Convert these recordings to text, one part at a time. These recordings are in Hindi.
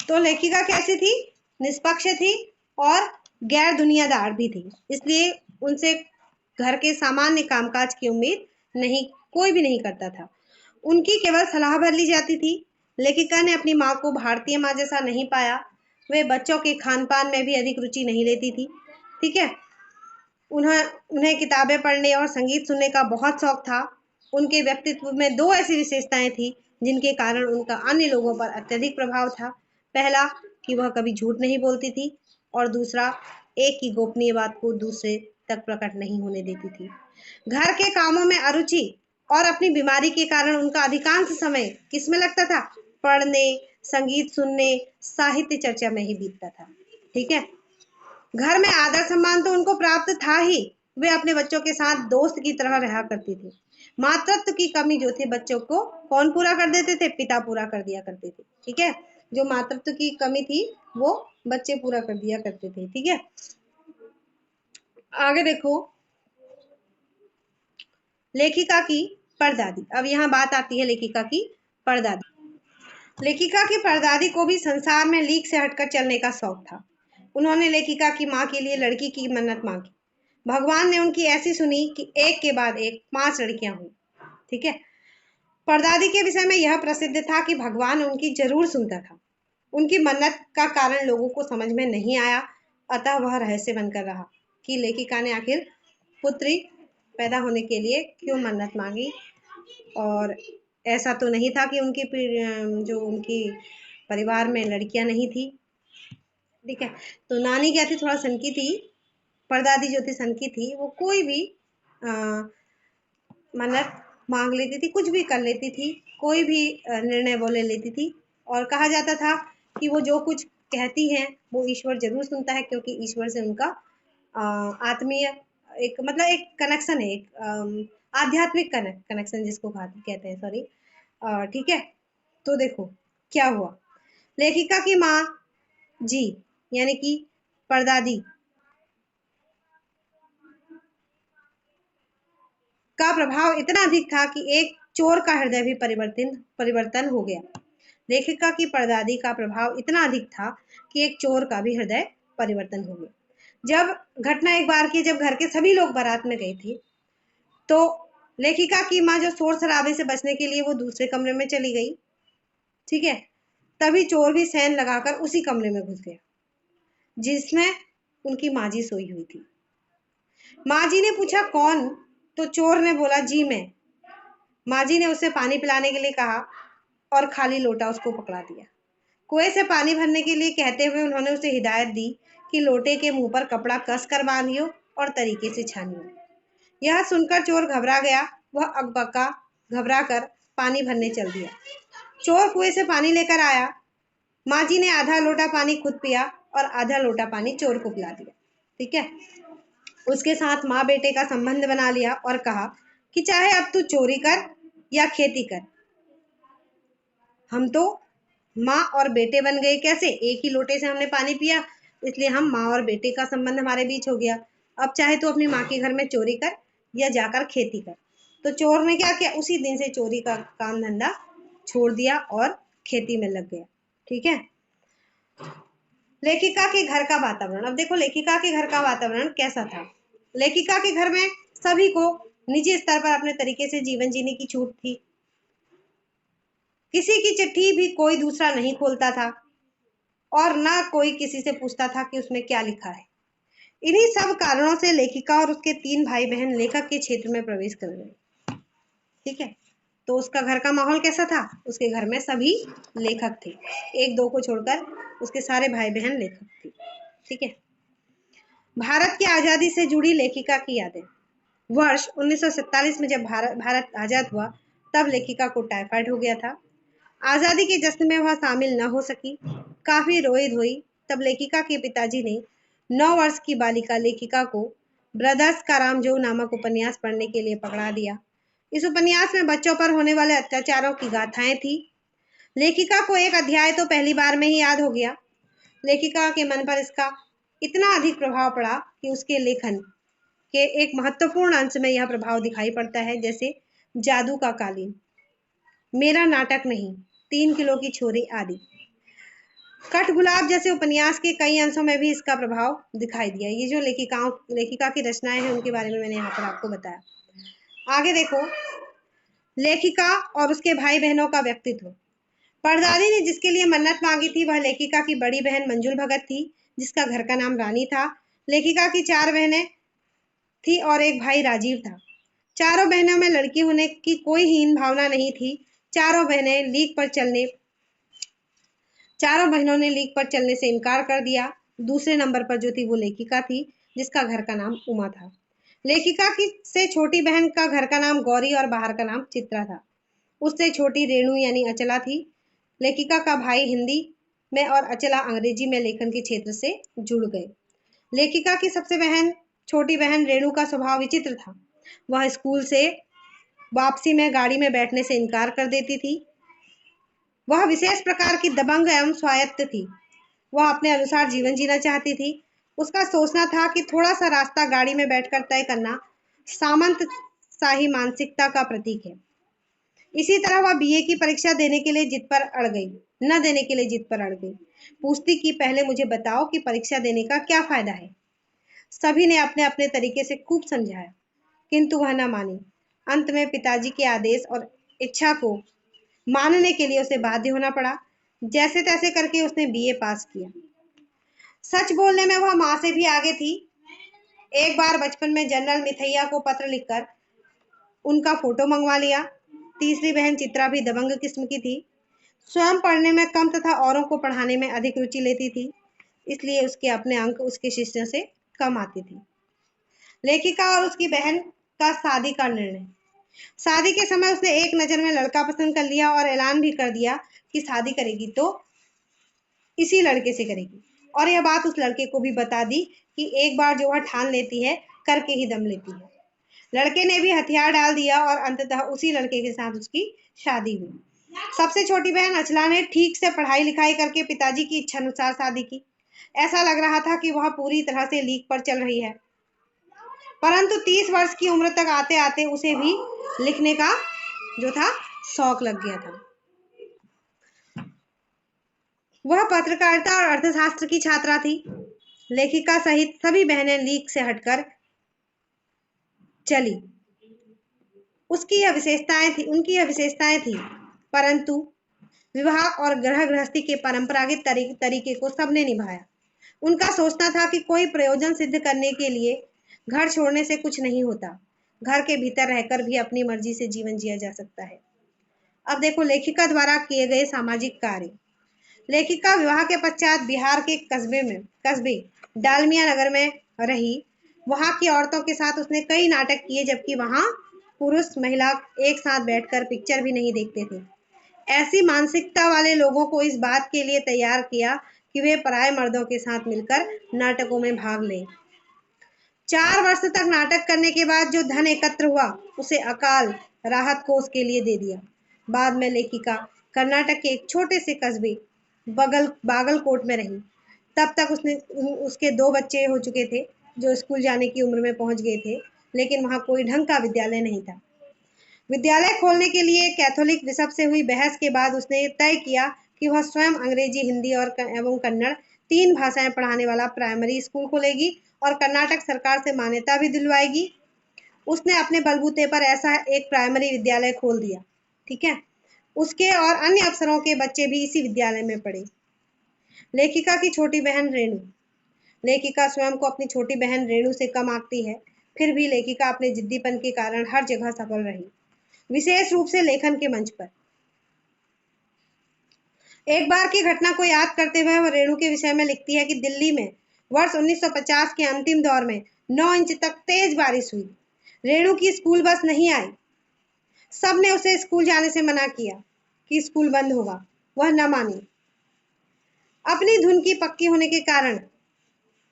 तो लेखिका कैसी थी? निष्पक्ष थी और गैर दुनियादार भी थी, इसलिए उनसे घर के सामान्य कामकाज की उम्मीद नहीं, कोई भी नहीं करता था। उनकी केवल सलाह भर ली जाती थी। लेखिका ने अपनी माँ को भारतीय माँ जैसा नहीं पाया। वे बच्चों के खान पान में भी अधिक रुचि नहीं लेती थी। ठीक है, उन्हें उन्हें किताबें पढ़ने और संगीत सुनने का बहुत शौक था। उनके व्यक्तित्व में दो ऐसी विशेषताएं थी जिनके कारण उनका अन्य लोगों पर अत्यधिक प्रभाव था। पहला, कि वह कभी झूठ नहीं बोलती थी, और दूसरा, एक की गोपनीय बात को दूसरे तक प्रकट नहीं होने देती थी। घर के कामों में अरुचि और अपनी बीमारी के कारण उनका अधिकांश समय किसमें लगता था? पढ़ने, संगीत सुनने, साहित्य चर्चा में ही बीतता था। ठीक है, घर में आदर सम्मान तो उनको प्राप्त था ही। वे अपने बच्चों के साथ दोस्त की तरह रहा करती थी। मातृत्व की कमी जो थी बच्चों को कौन पूरा कर देते थे? पिता पूरा कर दिया करते थे। ठीक है, जो मातृत्व की कमी थी वो बच्चे पूरा कर दिया करते थे। ठीक है, आगे देखो, लेखिका की परदादी। अब यहाँ बात आती है लेखिका की परदादी। लेखिका की परदादी को भी संसार में लीक से हटकर चलने का शौक था। उन्होंने लेखिका की माँ के लिए लड़की की मन्नत मांगी। भगवान ने उनकी ऐसी सुनी कि एक के बाद एक 5 लड़कियां हुई। ठीक है, परदादी के विषय में यह प्रसिद्ध था कि भगवान उनकी जरूर सुनता था। उनकी मन्नत का कारण लोगों को समझ में नहीं आया, अतः वह रहस्य बनकर रहा कि लेखिका ने आखिर पुत्री पैदा होने के लिए क्यों मन्नत मांगी। और ऐसा तो नहीं था कि जो उनकी परिवार में लड़कियां नहीं थी। ठीक है, तो नानी क्या थी, थोड़ा सनकी थी। परदादी जो थी सनकी थी, वो कोई भी मन्नत मांग लेती थी, कुछ भी कर लेती थी, कोई भी निर्णय वो ले लेती थी। और कहा जाता था कि वो जो कुछ कहती हैं वो ईश्वर जरूर सुनता है, क्योंकि ईश्वर से उनका आत्मीय एक मतलब एक कनेक्शन है, एक आध्यात्मिक कनेक्शन जिसको कहते हैं, सॉरी। ठीक है, तो देखो क्या हुआ। लेखिका की माँ जी, यानी कि परदादी का प्रभाव इतना अधिक था कि एक चोर का हृदय भी परिवर्तन हो गया। लेखिका की परदादी का प्रभाव इतना अधिक था कि एक चोर का भी हृदय परिवर्तन हो गया। जब घटना एक बार की, जब घर के सभी लोग बारात में गए थे, तो लेखिका की माँ जो शोर शराबे से बचने के लिए वो दूसरे कमरे में चली गई। ठीक है, तभी चोर भी सेंध लगाकर उसी कमरे में घुस गया जिसमें उनकी माँ जी सोई हुई थी। माँ जी ने पूछा कौन? तो चोर ने बोला जी मैं। माँ जी ने उसे पानी पिलाने के लिए कहा और खाली लोटा उसको पकड़ा दिया। कुएं से पानी भरने के लिए कहते हुए उन्होंने उसे हिदायत दी कि लोटे के मुंह पर कपड़ा कस कर बांधियो और तरीके से छानियो। यह सुनकर चोर घबरा गया। वह अकबका घबरा कर पानी भरने चल दिया। चोर कुएं से पानी लेकर आया। माँ जी ने आधा लोटा पानी खुद पिया और आधा लोटा पानी चोर को पिला दिया। ठीक है, उसके साथ माँ बेटे का संबंध बना लिया और कहा कि चाहे अब तू चोरी कर या खेती कर, हम तो माँ और बेटे बन गए। कैसे? एक ही लोटे से हमने पानी पिया, इसलिए हम माँ और बेटे का संबंध हमारे बीच हो गया। अब चाहे तू अपनी माँ के घर में चोरी कर या जाकर खेती कर। तो चोर ने क्या किया? उसी दिन से चोरी का काम धंधा छोड़ दिया और खेती में लग गया। ठीक है, लेखिका के घर का वातावरण। अब देखो लेखिका के घर का वातावरण कैसा था। लेखिका के घर में सभी को निजी स्तर पर अपने तरीके से जीवन जीने की छूट थी। किसी की चिट्ठी भी कोई दूसरा नहीं खोलता था और ना कोई किसी से पूछता था कि उसमें क्या लिखा है। इन्हीं सब कारणों से लेखिका और उसके 3 भाई बहन लेखक के क्षेत्र में प्रवेश कर गए। ठीक है, तो उसका घर का माहौल कैसा था? उसके घर में सभी लेखक थे, एक दो को छोड़कर उसके सारे भाई बहन लेखक थे। ठीक है, भारत की आजादी से जुड़ी लेखिका की यादें। वर्ष 1947 में जब भारत आजाद हुआ, तब लेखिका को टाइफाइड हो गया था। आजादी के जश्न में वह शामिल न हो सकी, काफी रोई धोई। तब लेखिका के पिताजी ने 9 वर्ष की बालिका लेखिका को ब्रदर्स कारामजोऊ नामक उपन्यास पढ़ने के लिए पकड़ा दिया। इस उपन्यास में बच्चों पर होने वाले अत्याचारों की गाथाएं थी। लेखिका को एक अध्याय तो पहली बार में ही याद हो गया। लेखिका के मन पर इसका इतना अधिक प्रभाव पड़ा कि उसके लेखन के एक महत्वपूर्ण अंश में यह प्रभाव दिखाई पड़ता है, जैसे जादू का कालीन, मेरा नाटक नहीं, 3 किलो की छोरी आदि। कठगुलाब जैसे उपन्यास के कई अंशों में भी इसका प्रभाव दिखाई दिया। ये जो लेखिका की रचनाएं हैं उनके बारे में मैंने यहाँ पर आपको बताया। आगे देखो, लेखिका और उसके भाई बहनों का व्यक्तित्व। परदादी ने जिसके लिए मन्नत मांगी थी वह लेखिका की बड़ी बहन मंजुल भगत थी, जिसका घर का नाम रानी था। लेखिका की 4 बहनें थी और एक भाई राजीव था। चारों बहनों में लड़की होने की कोई हीन भावना नहीं थी। चारों बहनें लीक पर चलने चारों बहनों ने लीक पर चलने से इनकार कर दिया। दूसरे नंबर पर जो थी वो लेखिका थी, जिसका घर का नाम उमा था। लेखिका की से छोटी बहन का घर का नाम गौरी और बाहर का नाम चित्रा था। उससे छोटी रेणु यानी अचला थी। लेखिका का भाई हिंदी में और अचला अंग्रेजी में लेखन के क्षेत्र से जुड़ गए। लेखिका की छोटी बहन रेणु का स्वभाव विचित्र था। वह स्कूल से वापसी में गाड़ी में बैठने से इनकार कर देती थी। वह विशेष प्रकार की दबंग एवं स्वायत्त थी। वह अपने अनुसार जीवन जीना चाहती थी। उसका सोचना था कि थोड़ा सा रास्ता गाड़ी में बैठकर तय करना सामंत शाही मानसिकता का प्रतीक है। इसी तरह वह बीए की परीक्षा देने के लिए जिद पर अड़ गई न देने के लिए जिद पर अड़ गई। पूछती कि पहले मुझे बताओ कि परीक्षा देने का क्या फायदा है। सभी ने अपने अपने तरीके से खूब समझाया, किंतु वह न मानी। अंत में पिताजी के आदेश और इच्छा को मानने के लिए उसे बाध्य होना पड़ा। जैसे तैसे करके उसने बीए पास किया। सच बोलने में वह माँ से भी आगे थी। एक बार बचपन में जनरल मिथैया को पत्र लिखकर उनका फोटो मंगवा लिया। तीसरी बहन चित्रा भी दबंग किस्म की थी। स्वयं पढ़ने में कम तथा औरों को पढ़ाने में अधिक रुचि लेती थी, इसलिए उसके अपने अंक उसके शिष्यों से कम आती थी। लेखिका और उसकी बहन का शादी का निर्णय। शादी के समय उसने एक नजर में लड़का पसंद कर लिया और ऐलान भी कर दिया कि शादी करेगी तो इसी लड़के से करेगी, और यह बात उस लड़के को भी बता दी कि एक बार जो वह ठान लेती है करके ही दम लेती है। लड़के ने भी हथियार डाल दिया और अंततः उसी लड़के के साथ उसकी शादी हुई। सबसे छोटी बहन अचला ने ठीक से पढ़ाई लिखाई करके पिताजी की इच्छा अनुसार शादी की। ऐसा लग रहा था कि वह पूरी तरह से लीक पर चल रही है, परंतु 30 वर्ष की उम्र तक आते आते उसे भी लिखने का जो था शौक लग गया था। वह पत्रकारिता और अर्थशास्त्र की छात्रा थी। लेखिका सहित सभी बहनें लीक से हटकर चली। उनकी यह विशेषताएं थी, परंतु विवाह और गृहस्थी के परंपरागत तरीके को सबने निभाया। उनका सोचना था कि कोई प्रयोजन सिद्ध करने के लिए घर छोड़ने से कुछ नहीं होता। घर के भीतर रहकर भी अपनी मर्जी से जीवन जिया जा सकता है। अब देखो लेखिका द्वारा किए गए सामाजिक कार्य। लेखिका विवाह के पश्चात बिहार के कस्बे डालमिया नगर में रही। वहां की औरतों के साथ उसने कई नाटक किए, जबकि वहां पुरुष महिला एक साथ बैठकर पिक्चर भी नहीं देखते थे। ऐसी मानसिकता वाले लोगों को इस बात के लिए तैयार किया कि वे पराये मर्दों के साथ मिलकर नाटकों में भाग लें। 4 वर्ष तक नाटक करने के बाद जो धन एकत्र हुआ उसे अकाल राहत कोष के लिए दे दिया। बाद में लेखिका कर्नाटक के एक छोटे से कस्बे बागलकोट में रही। तब तक उसके 2 बच्चे हो चुके थे जो स्कूल जाने की उम्र में पहुंच गए थे, लेकिन वहां कोई ढंग का विद्यालय नहीं था। विद्यालय खोलने के लिए कैथोलिक बिशप से हुई बहस के बाद उसने तय किया कि वह स्वयं अंग्रेजी, हिंदी और एवं कन्नड़ 3 भाषाएं पढ़ाने वाला प्राइमरी स्कूल खोलेगी और कर्नाटक सरकार से मान्यता भी दिलवाएगी। उसने अपने बलबूते पर ऐसा एक प्राइमरी विद्यालय खोल दिया। ठीक है, उसके और अन्य अफसरों के बच्चे भी इसी विद्यालय में पढ़े। लेखिका की छोटी बहन रेणु। लेखिका स्वयं को अपनी छोटी बहन रेणु से कम आंकती है, फिर भी लेखिका अपने जिद्दीपन के कारण हर जगह सफल रही, विशेष रूप से लेखन के मंच पर। एक बार की घटना को याद करते हुए वह रेणु के विषय में लिखती है कि दिल्ली में वर्ष 1950 के अंतिम दौर में 9 इंच तक तेज बारिश हुई। रेणु की स्कूल बस नहीं आई। सबने उसे स्कूल जाने से मना किया कि स्कूल बंद होगा। वह न मानी। अपनी धुन की पक्की होने के कारण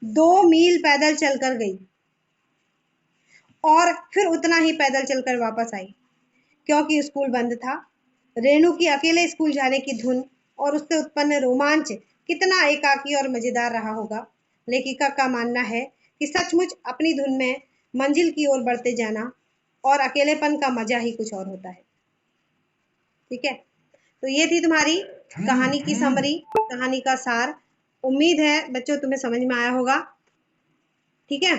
2 मील पैदल चलकर गई और फिर उतना ही पैदल चलकर वापस आई, क्योंकि स्कूल बंद था। रेणु की अकेले स्कूल जाने की धुन और उससे उत्पन्न रोमांच कितना एकाकी और मजेदार रहा होगा। लेखिका का मानना है कि सचमुच अपनी धुन में मंजिल की ओर बढ़ते जाना और अकेलेपन का मजा ही कुछ और होता है। ठीक है, तो ये थी तुम्हारी कहानी की समरी, कहानी का सार। उम्मीद है बच्चों तुम्हें समझ में आया होगा। ठीक है,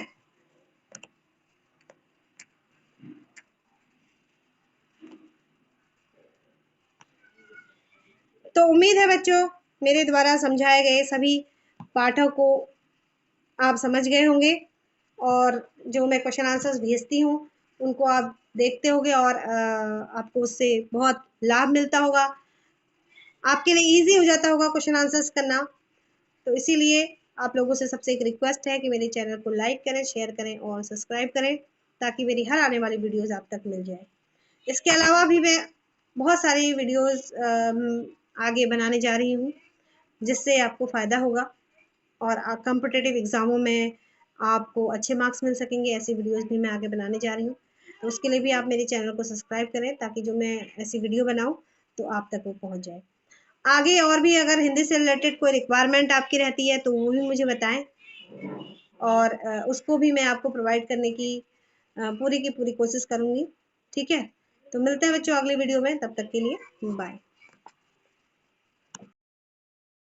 तो उम्मीद है बच्चों मेरे द्वारा समझाए गए सभी पाठों को आप समझ गए होंगे, और जो मैं क्वेश्चन आंसर्स भेजती हूँ उनको आप देखते होंगे, और आपको उससे बहुत लाभ मिलता होगा, आपके लिए इजी हो जाता होगा क्वेश्चन आंसर्स करना। तो इसीलिए आप लोगों से सबसे एक रिक्वेस्ट है कि मेरे चैनल को लाइक करें, शेयर करें और सब्सक्राइब करें, ताकि मेरी हर आने वाली वीडियोस आप तक मिल जाए। इसके अलावा भी मैं बहुत सारी वीडियोस आगे बनाने जा रही हूँ, जिससे आपको फ़ायदा होगा और कॉम्पिटिटिव एग्ज़ामों में आपको अच्छे मार्क्स मिल सकेंगे। ऐसी वीडियोस भी मैं आगे बनाने जा रही हूँ, तो उसके लिए भी आप मेरे चैनल को सब्सक्राइब करें, ताकि जो मैं ऐसी वीडियो बनाऊँ तो आप तक वो पहुँच जाए। आगे और भी अगर हिंदी से रिलेटेड कोई रिक्वायरमेंट आपकी रहती है तो वो भी मुझे बताएं, और उसको भी मैं आपको प्रोवाइड करने की पूरी की पूरी कोशिश करूँगी। ठीक है, तो मिलते हैं बच्चों अगली वीडियो में, तब तक के लिए बाय।